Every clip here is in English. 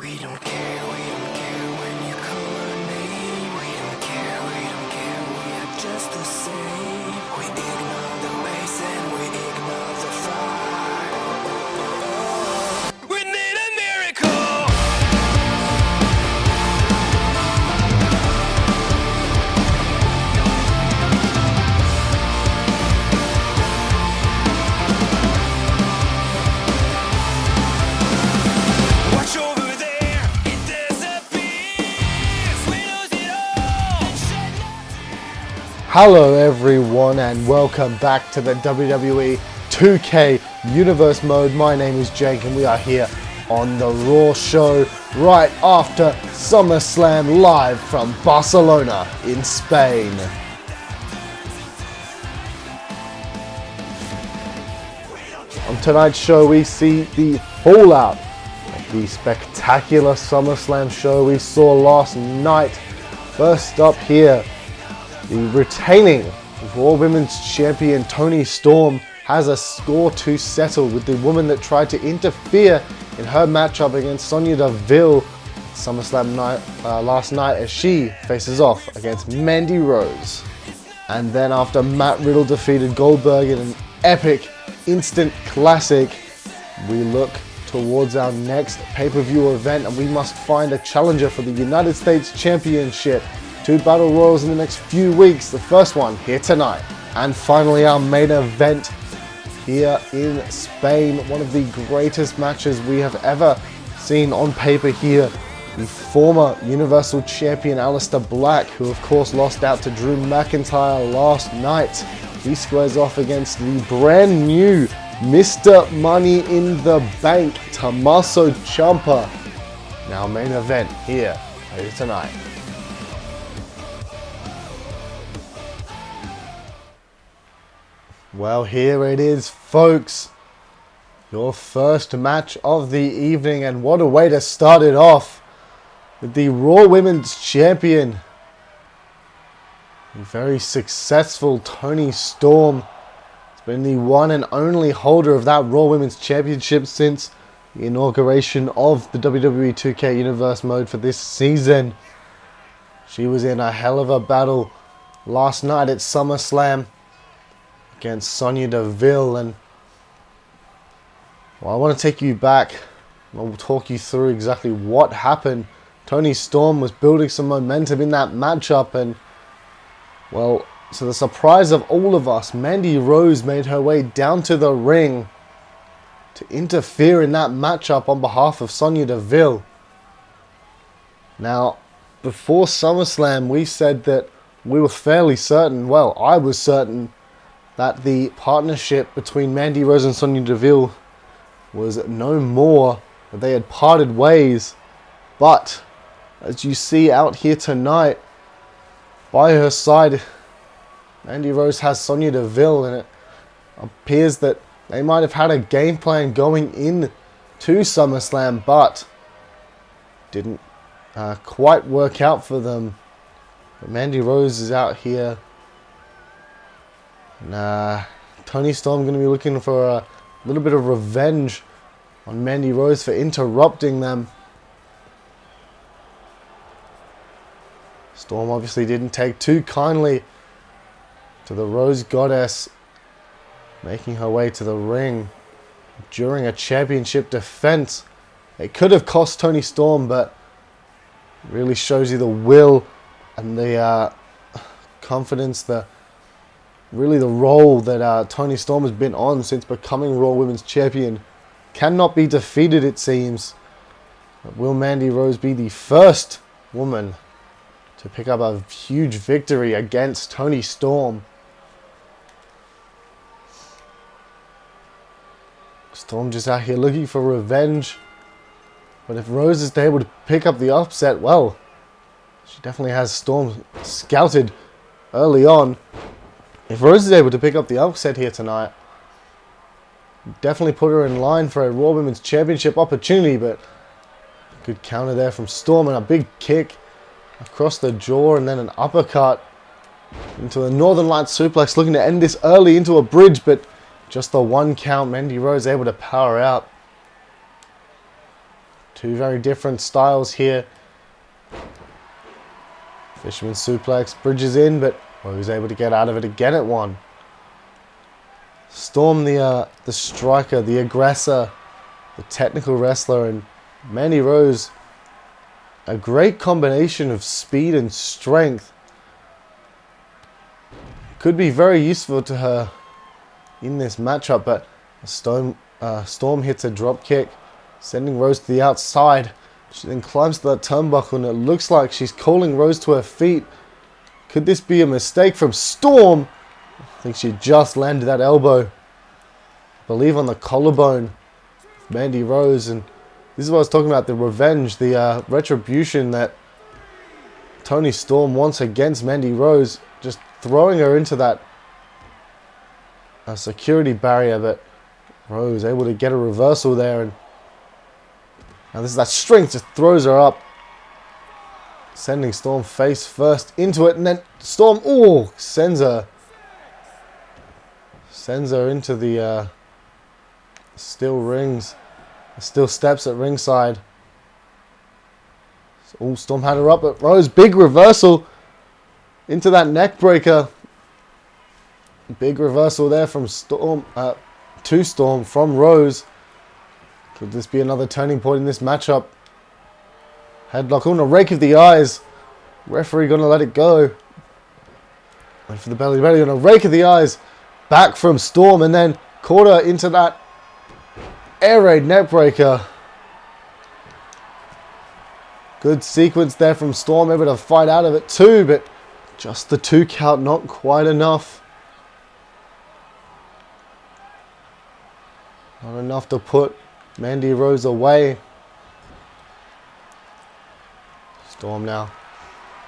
We don't care when you call our name. We don't care, we are just the same. We ignore the race and we ignore the fight. We need a miracle. Watch over there, it disappears. We lose it all. Hello everyone and welcome back to the WWE 2K Universe mode. My name is Jake and we are here on the Raw show right after Summerslam live from Barcelona in Spain. On tonight's show we see the fallout of the spectacular Summerslam show we saw last night. First up here, the retaining Raw Women's Champion Toni Storm has a score to settle with the woman that tried to interfere in her matchup against Sonya Deville SummerSlam last night as she faces off against Mandy Rose. And then after Matt Riddle defeated Goldberg in an epic instant classic, we look towards our next pay-per-view event and we must find a challenger for the United States Championship. 2 battle royals in the next few weeks, the first one here tonight. And finally our main event here in Spain, one of the greatest matches we have ever seen on paper here. The former Universal Champion Aleister Black, who of course lost out to Drew McIntyre last night. He squares off against the brand new Mr. Money in the Bank, Tomasso Ciampa. Now main event here later tonight. Well, here it is, folks. Your first match of the evening, and what a way to start it off with the Raw Women's Champion, the very successful Toni Storm. It's been the one and only holder of that Raw Women's Championship since the inauguration of the WWE 2K Universe mode for this season. She was in a hell of a battle last night at SummerSlam against Sonya Deville, and well, I want to take you back. I'll talk you through exactly what happened. Toni Storm was building some momentum in that matchup, and well, to the surprise of all of us, Mandy Rose made her way down to the ring to interfere in that matchup on behalf of Sonya Deville. Now, before SummerSlam, we said that we were fairly certain, well, I was certain, that the partnership between Mandy Rose and Sonya Deville was no more, that they had parted ways. But as you see out here tonight, by her side, Mandy Rose has Sonya Deville, and it appears that they might have had a game plan going in to SummerSlam, but didn't quite work out for them. But Mandy Rose is out here. Toni Storm going to be looking for a little bit of revenge on Mandy Rose for interrupting them. Storm obviously didn't take too kindly to the Rose Goddess making her way to the ring during a championship defense. It could have cost Toni Storm, but it really shows you the will and the confidence, really the role that Toni Storm has been on since becoming Raw Women's Champion. Cannot be defeated, it seems. But will Mandy Rose be the first woman to pick up a huge victory against Toni Storm? Storm just out here looking for revenge. But if Rose is able to pick up the upset, well, she definitely has Storm scouted early on. If Rose is able to pick up the upset here tonight, definitely put her in line for a Raw Women's Championship opportunity, but good counter there from Storm and a big kick across the jaw and then an uppercut into a Northern Light suplex, looking to end this early into a bridge, but just the one count. Mandy Rose able to power out. Two very different styles here. Fisherman suplex, bridges in, but Rose able to get out of it again at one. Storm, the striker, the aggressor, the technical wrestler, and Mandy Rose, a great combination of speed and strength. Could be very useful to her in this matchup, but Storm hits a drop kick, sending Rose to the outside. She then climbs to that turnbuckle, and it looks like she's calling Rose to her feet. Could this be a mistake from Storm? I think she just landed that elbow, I believe on the collarbone of Mandy Rose. And this is what I was talking about, the revenge, the retribution that Toni Storm wants against Mandy Rose. Just throwing her into that security barrier, but Rose able to get a reversal there. And now this is that strength, just throws her up, sending Storm face first into it, and then Storm, sends her into the steel rings, steel steps at ringside. So, Storm had her up, but Rose, big reversal into that neck breaker. Big reversal there from Storm, to Storm from Rose. Could this be another turning point in this matchup? Headlock on a rake of the eyes. Referee gonna let it go. Went for the belly on a rake of the eyes. Back from Storm, and then caught her into that air raid neck breaker. Good sequence there from Storm, able to fight out of it too, but just the 2 count, not quite enough. Not enough to put Mandy Rose away. Storm now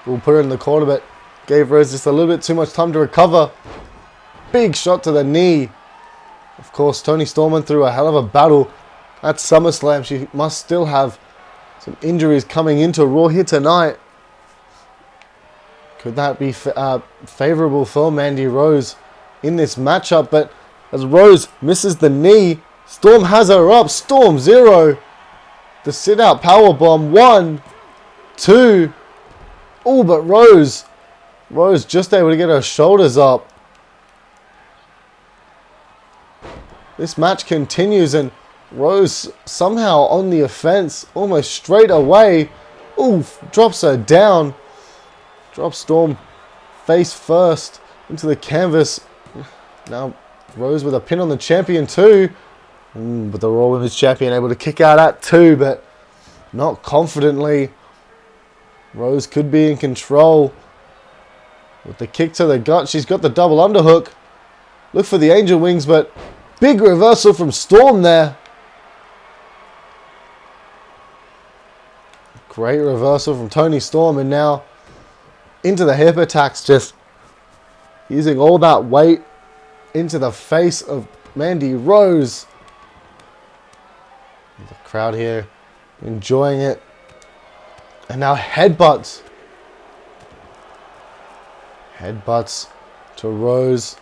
will put her in the corner, but gave Rose just a little bit too much time to recover. Big shot to the knee. Of course, Toni Storm went through a hell of a battle at SummerSlam. She must still have some injuries coming into Raw here tonight. Could that be favorable for Mandy Rose in this matchup? But as Rose misses the knee, Storm has her up. Storm 0. The sit-out powerbomb. 1, 2. Oh, but Rose just able to get her shoulders up. This match continues, and Rose somehow on the offense, almost straight away. Oof, drops her down. Drops Storm face first into the canvas. Now Rose with a pin on the champion too. But the Raw Women's Champion able to kick out at 2, but not confidently. Rose could be in control. With the kick to the gut, she's got the double underhook. Look for the angel wings, but big reversal from Storm there. Great reversal from Toni Storm, and now into the hip attacks, just using all that weight into the face of Mandy Rose. The crowd here enjoying it. And now headbutts. Headbutts to Rose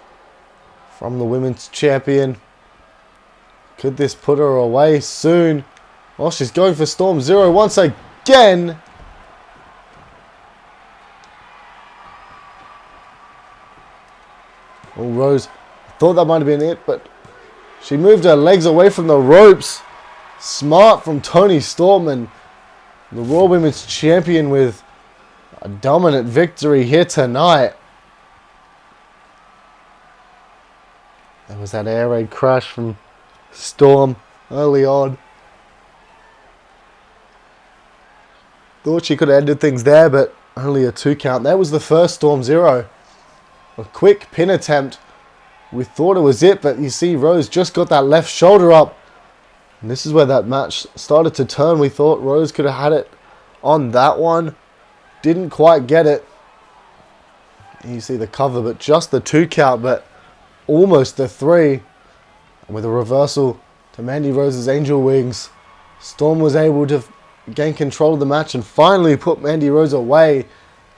from the Women's Champion. Could this put her away soon? Well, she's going for Storm 0 once again. Oh, Rose thought that might have been it, but she moved her legs away from the ropes. Smart from Toni Storm, and the Raw Women's Champion with a dominant victory here tonight. There was that air raid crash from Storm early on. Thought she could have ended things there, but only a 2 count. That was the first Storm 0. A quick pin attempt. We thought it was it, but you see Rose just got that left shoulder up. And this is where that match started to turn. We thought Rose could have had it on that one. Didn't quite get it. You see the cover, but just the 2 count, but almost the 3. And with a reversal to Mandy Rose's angel wings, Storm was able to gain control of the match and finally put Mandy Rose away.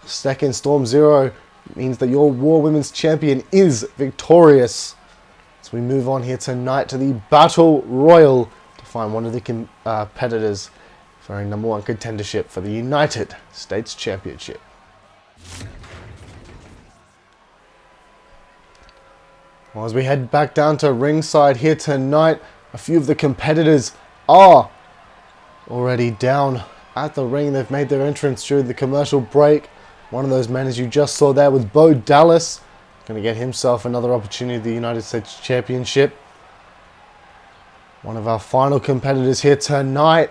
Second Storm 0 means that your Raw Women's Champion is victorious. So we move on here tonight to the Battle Royal to find one of the competitors for for a number 1 contendership for the United States Championship. Well, as we head back down to ringside here tonight, a few of the competitors are already down at the ring. They've made their entrance during the commercial break. One of those men, as you just saw there, was Bo Dallas. Going to get himself another opportunity at the United States Championship. One of our final competitors here tonight,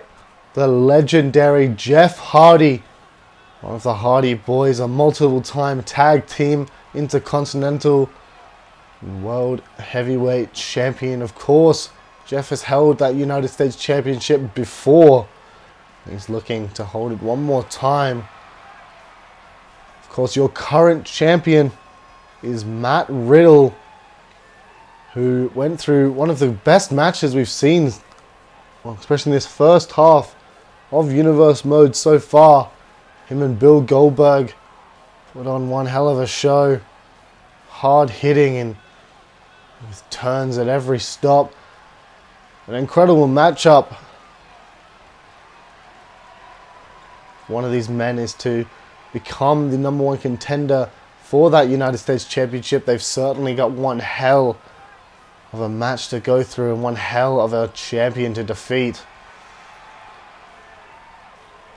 the legendary Jeff Hardy. One of the Hardy Boys, a multiple-time tag team intercontinental world heavyweight champion. Of course, Jeff has held that United States Championship before. He's looking to hold it one more time. Of course, your current champion is Matt Riddle, who went through one of the best matches we've seen, well, especially in this first half of Universe Mode so far. Him and Bill Goldberg put on one hell of a show. Hard hitting and with turns at every stop. An incredible matchup. One of these men is to become the number 1 contender for that United States Championship. They've certainly got one hell of a match to go through and one hell of a champion to defeat.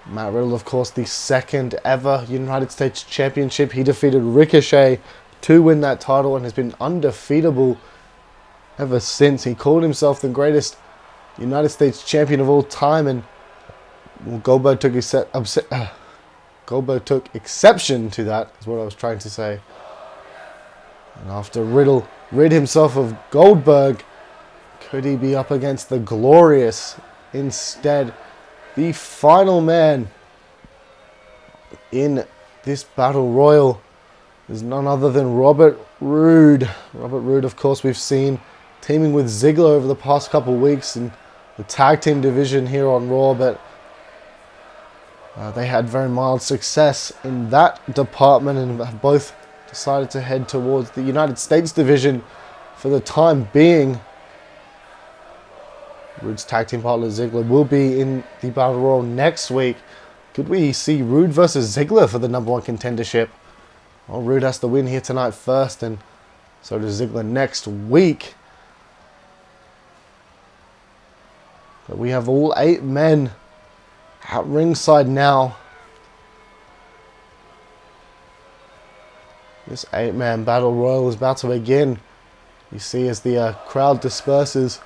Matt Riddle, of course, the 2nd ever United States Championship. He defeated Ricochet to win that title and has been undefeatable ever since. He called himself the greatest United States champion of all time, and Goldberg took exception to that, is what I was trying to say. And after Riddle rid himself of Goldberg, could he be up against the Glorious instead? The final man in this battle royal is none other than Robert Roode. Robert Roode, of course, we've seen teaming with Ziggler over the past couple of weeks in the tag team division here on Raw, but they had very mild success in that department and have both decided to head towards the United States division for the time being. Roode's tag team partner Ziggler will be in the Battle Royal next week. Could we see Roode versus Ziggler for the number 1 contendership? Well, Roode has to win here tonight first, and so does Ziggler next week. But we have all 8 men at ringside now. This 8-man Battle Royal is about to begin. You see as the crowd disperses.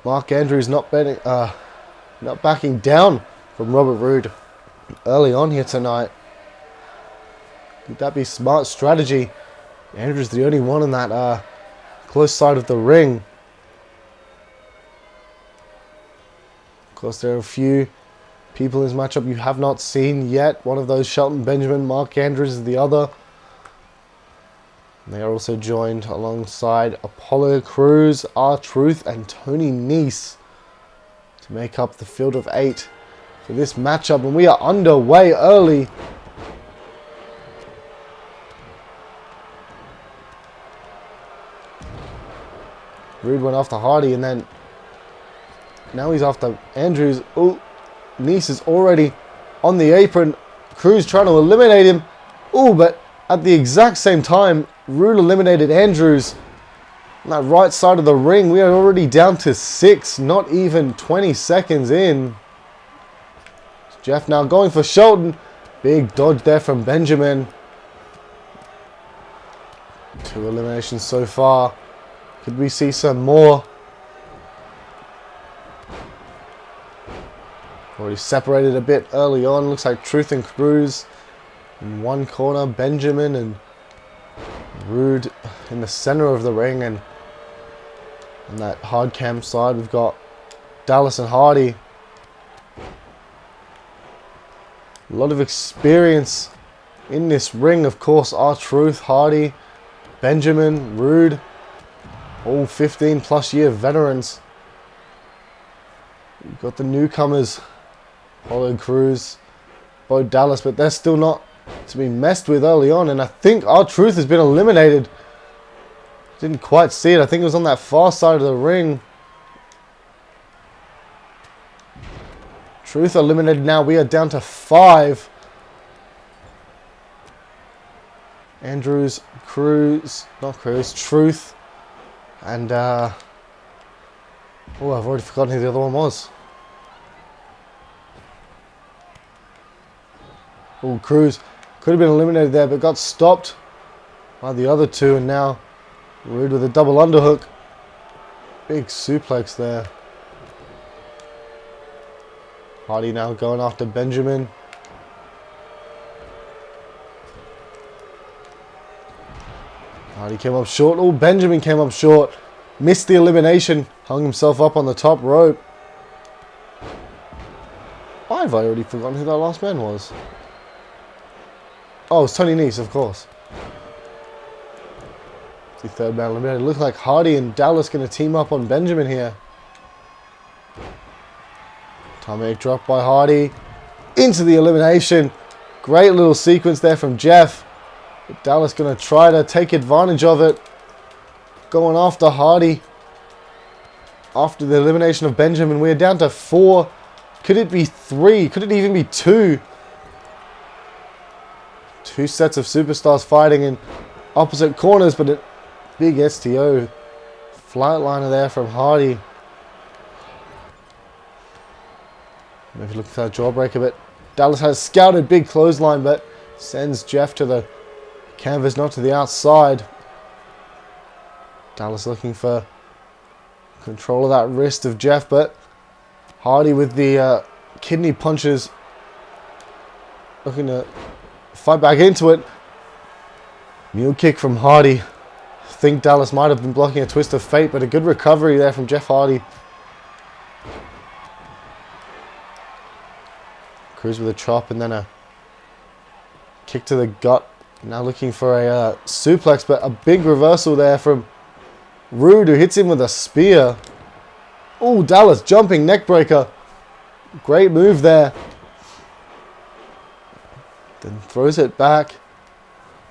Mark Andrews not backing down from Robert Roode early on here tonight. Could that be smart strategy? Andrews the only one on that close side of the ring. Of course, there are a few people in this matchup you have not seen yet. One of those, Shelton Benjamin. Mark Andrews is the other. And they are also joined alongside Apollo Crews, R-Truth, and Toni Nese to make up the field of 8 for this matchup. And we are underway early. Roode went after Hardy, and then now he's after Andrews. Oh, Nese is already on the apron. Crews trying to eliminate him. Oh, but at the exact same time, Roode eliminated Andrews on that right side of the ring. We are already down to 6, not even 20 seconds in. Jeff now going for Shelton. Big dodge there from Benjamin. 2 eliminations so far. Could we see some more? Already separated a bit early on. Looks like Truth and Crews in one corner. Benjamin and Roode in the center of the ring. And on that hard cam side, we've got Dallas and Hardy. A lot of experience in this ring. Of course, R-Truth, Hardy, Benjamin, Roode. All 15 plus year veterans. You've got the newcomers, Apollo Crews, Bo Dallas, but they're still not to be messed with early on. And I think R-Truth has been eliminated. Didn't quite see it. I think it was on that far side of the ring. Truth eliminated now. We are down to 5. Andrews, Truth. And, oh, I've already forgotten who the other one was. Oh, Cruz could have been eliminated there, but got stopped by the other two. And now Roode with a double underhook. Big suplex there. Hardy now going after Benjamin. Hardy came up short. Oh, Benjamin came up short. Missed the elimination. Hung himself up on the top rope. Why have I already forgotten who that last man was? Oh, it's Toni Nese, of course. It's the third man eliminated. It looked like Hardy and Dallas going to team up on Benjamin here. Atomic drop by Hardy. Into the elimination. Great little sequence there from Jeff. But Dallas going to try to take advantage of it. Going after Hardy. After the elimination of Benjamin, we're down to 4. Could it be 3? Could it even be 2? 2 sets of superstars fighting in opposite corners, but a big STO. Flatliner there from Hardy. Maybe look for that jawbreaker, but Dallas has scouted big clothesline, but sends Jeff to the canvas, not to the outside. Dallas looking for control of that wrist of Jeff, but Hardy with the kidney punches. Looking to fight back into it. Mule kick from Hardy. I think Dallas might have been blocking a twist of fate, but a good recovery there from Jeff Hardy. Cruz with a chop and then a kick to the gut. Now looking for a suplex, but a big reversal there from Roode, who hits him with a spear. Oh, Dallas jumping neckbreaker. Great move there. Then throws it back.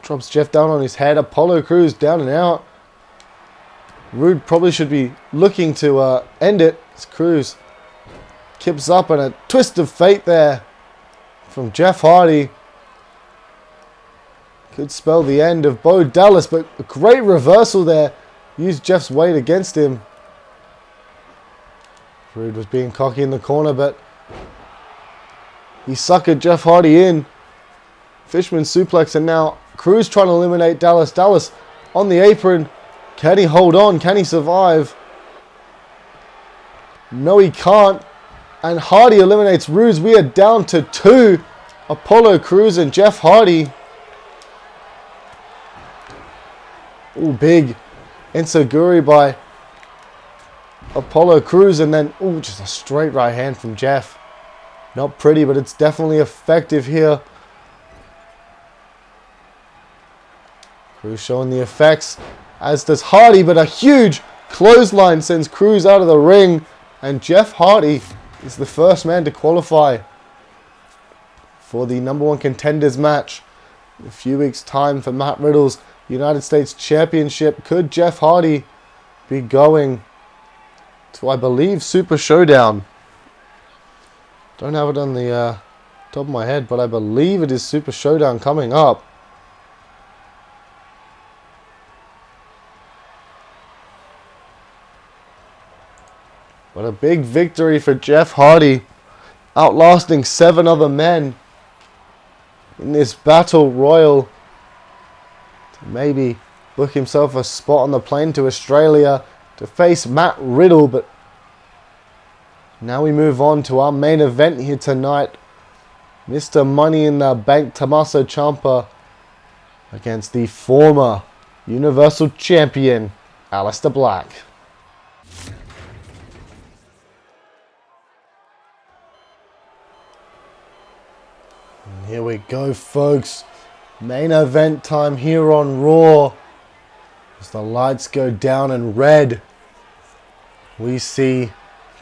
Drops Jeff down on his head. Apollo Crews down and out. Roode probably should be looking to end it. As Crews kips up and a twist of fate there from Jeff Hardy. Could spell the end of Bo Dallas, but a great reversal there. Used Jeff's weight against him. Roode was being cocky in the corner, but he suckered Jeff Hardy in. Fishman suplex, and now Cruz trying to eliminate Dallas. Dallas on the apron. Can he hold on? Can he survive? No, he can't. And Hardy eliminates Roode. We are down to 2. Apollo Crews and Jeff Hardy. Oh, big enziguri by Apollo Crews, and then just a straight right hand from Jeff. Not pretty, but it's definitely effective here. Crews showing the effects, as does Hardy, but a huge clothesline sends Crews out of the ring, and Jeff Hardy is the first man to qualify for the #1 contenders match in a few weeks' time for Matt Riddle's United States Championship. Could Jeff Hardy be going to, I believe, Super Showdown? Don't have it on the top of my head, but I believe it is Super Showdown coming up. What a big victory for Jeff Hardy, outlasting 7 other men in this battle royal to maybe book himself a spot on the plane to Australia to face Matt Riddle. But now we move on to our main event here tonight. Mr. Money in the Bank Tomasso Ciampa against the former Universal Champion Aleister Black. And here we go, folks. Main event time here on Raw. As the lights go down in red, we see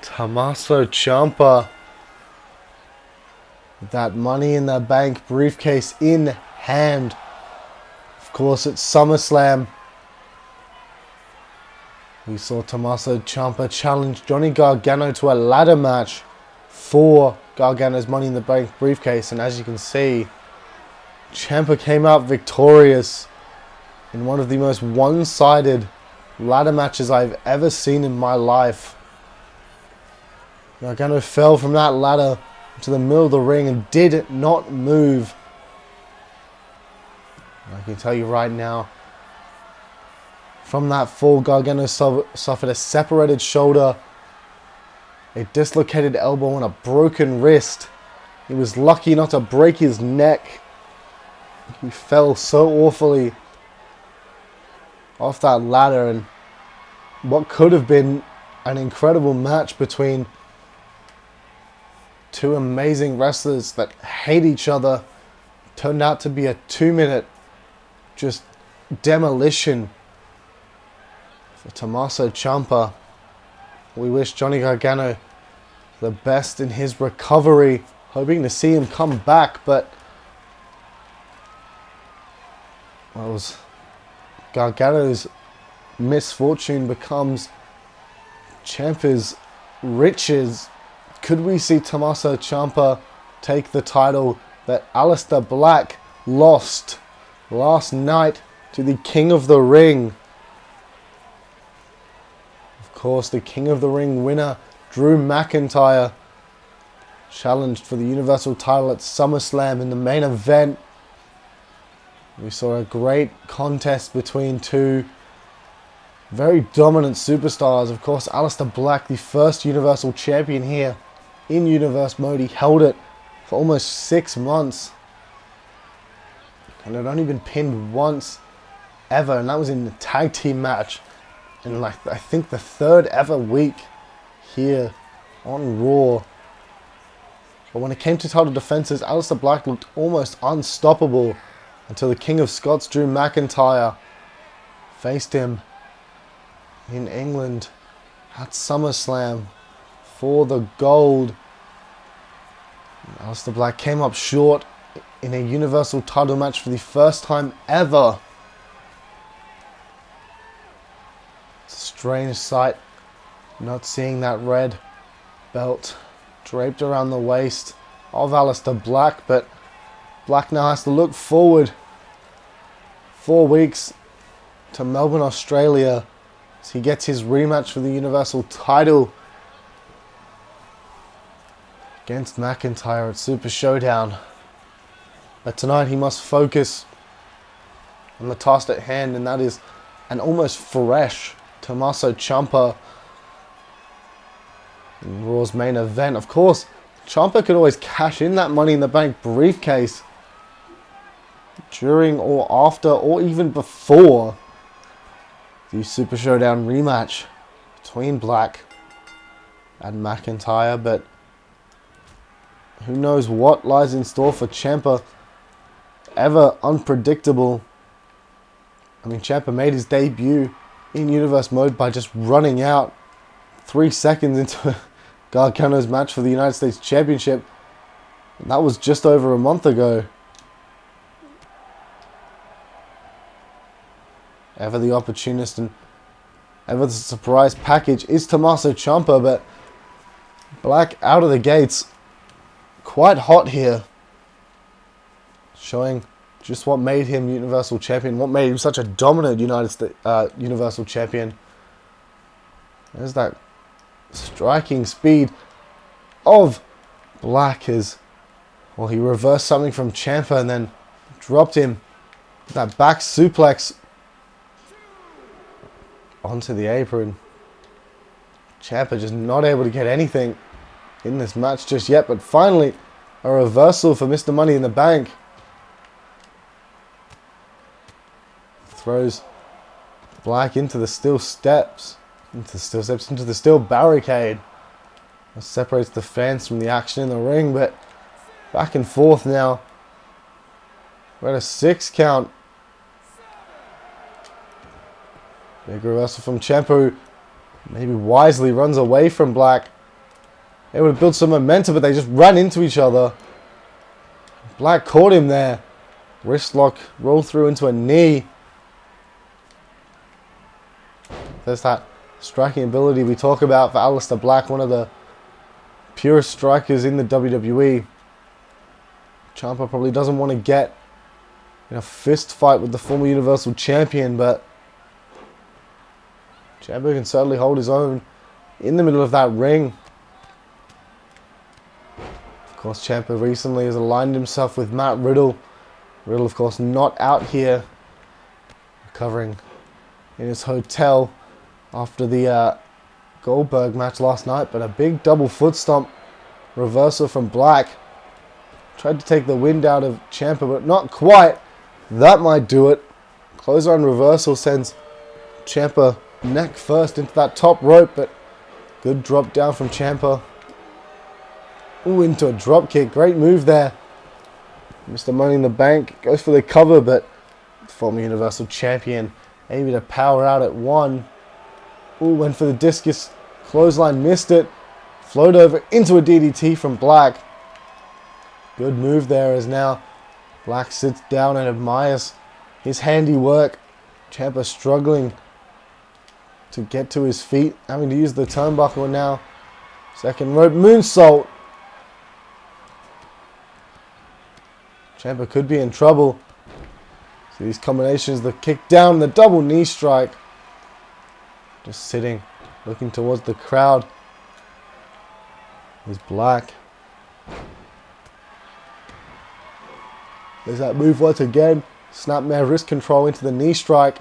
Tomasso Ciampa with that Money in the Bank briefcase in hand. Of course, it's SummerSlam. We saw Tomasso Ciampa challenge Johnny Gargano to a ladder match for Gargano's Money in the Bank briefcase, and as you can see, Ciampa came out victorious in one of the most one-sided ladder matches I've ever seen in my life. Gargano fell from that ladder to the middle of the ring and did not move. I can tell you right now, from that fall, Gargano suffered a separated shoulder, a dislocated elbow, and a broken wrist. He was lucky not to break his neck. He fell so awfully off that ladder, and what could have been an incredible match between two amazing wrestlers that hate each other turned out to be a 2-minute just demolition for Tomasso Ciampa. We wish Johnny Gargano the best in his recovery, hoping to see him come back, but well, it was Gargano's misfortune becomes Ciampa's riches. Could we see Tomasso Ciampa take the title that Aleister Black lost last night to the King of the Ring? Of course, the King of the Ring winner, Drew McIntyre, challenged for the Universal title at Summerslam in the main event. We saw a great contest between two very dominant superstars. Of course, Aleister Black, the first Universal Champion here in Universe mode. He held it for almost 6 months and had only been pinned once ever, and that was in the tag team match in like I think the 3rd ever week here on Raw. But when it came to title defenses, Aleister Black looked almost unstoppable until the King of Scots, Drew McIntyre, faced him in England at SummerSlam for the gold. Aleister Black came up short in a Universal title match for the first time ever. It's a strange sight not seeing that red belt draped around the waist of Aleister Black, but Black now has to look forward 4 weeks to Melbourne, Australia, as he gets his rematch for the Universal title against McIntyre at Super Showdown. But tonight he must focus on the task at hand, and that is an almost fresh Tomasso Ciampa in Raw's main event. Of course, Ciampa could always cash in that Money in the Bank briefcase during or after or even before the Super Showdown rematch between Black and McIntyre, but who knows what lies in store for Ciampa. Ever unpredictable. I mean, Ciampa made his debut in Universe mode by just running out 3 seconds into Gargano's match for the United States Championship. And that was just over a month ago. Ever the opportunist and ever the surprise package is Tomasso Ciampa, but Black out of the gates quite hot here, showing just what made him Universal Champion, what made him such a dominant Universal Champion. There's that striking speed of Black as, well, he reversed something from Ciampa and then dropped him with that back suplex onto the apron. Ciampa just not able to get anything in this match just yet, but finally a reversal for Mr. Money in the Bank. Throws Black into the steel steps, into the steel barricade. That separates the fans from the action in the ring, but back and forth now. We're at a 6 count. Big reversal from Ciampa, who maybe wisely runs away from Black. They would have built some momentum, but they just ran into each other. Black caught him there. Wrist lock, roll through into a knee. There's that striking ability we talk about for Aleister Black, one of the purest strikers in the WWE. Ciampa probably doesn't want to get in a fist fight with the former Universal Champion, but Ciampa can certainly hold his own in the middle of that ring. Of course, Ciampa recently has aligned himself with Matt Riddle. Riddle, of course, not out here, recovering in his hotel after the Goldberg match last night, but a big double foot stomp reversal from Black. Tried to take the wind out of Ciampa, but not quite. That might do it. Clothesline reversal sends Ciampa neck first into that top rope, but good drop down from Ciampa. Ooh, into a drop kick. Great move there. Mr. Money in the Bank goes for the cover, but the former Universal Champion able to power out at one. Ooh, went for the discus. Clothesline, missed it. Float over into a DDT from Black. Good move there as now Black sits down and admires his handiwork. Ciampa struggling to get to his feet, having to use the turnbuckle now. Second rope moonsault. Ciampa could be in trouble. See these combinations, the kick down, the double knee strike. Just sitting, looking towards the crowd. He's Black. There's that move once again. Snapmare wrist control into the knee strike.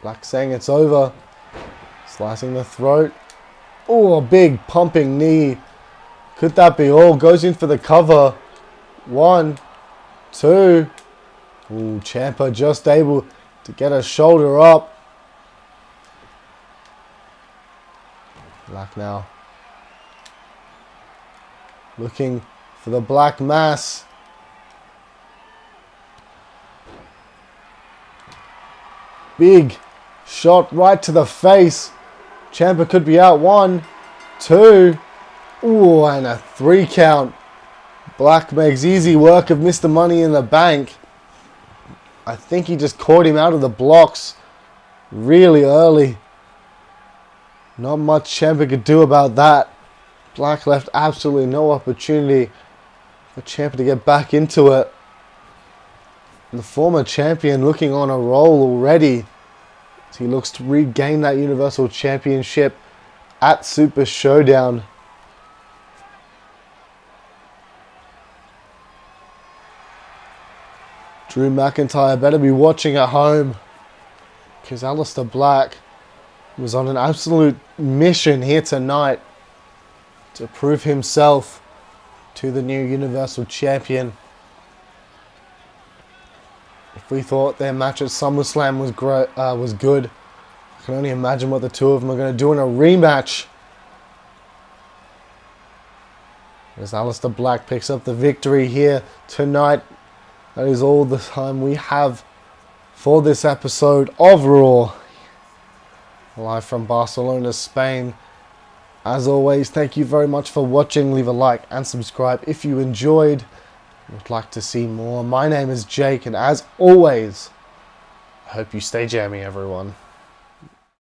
Black saying it's over. Slicing the throat. Oh, a big pumping knee. Could that be all? Goes in for the cover. 1, 2. Ooh, Ciampa just able to get a shoulder up. Black now looking for the Black Mass. Big shot right to the face. Ciampa could be out. 1, 2. Ooh, and a 3 count. Black makes easy work of Mr. Money in the Bank. I think he just caught him out of the blocks really early. Not much Ciampa could do about that. Black left absolutely no opportunity for Ciampa to get back into it. And the former champion looking on a roll already as he looks to regain that Universal Championship at Super Showdown. Drew McIntyre better be watching at home, because Aleister Black was on an absolute mission here tonight to prove himself to the new Universal Champion. If we thought their match at Summerslam was good, I can only imagine what the two of them are going to do in a rematch. As Aleister Black picks up the victory here tonight. That is all the time we have for this episode of Raw, live from Barcelona, Spain. As always, thank you very much for watching. Leave a like and subscribe if you enjoyed and would like to see more. My name is Jake, and as always, I hope you stay jammy, everyone.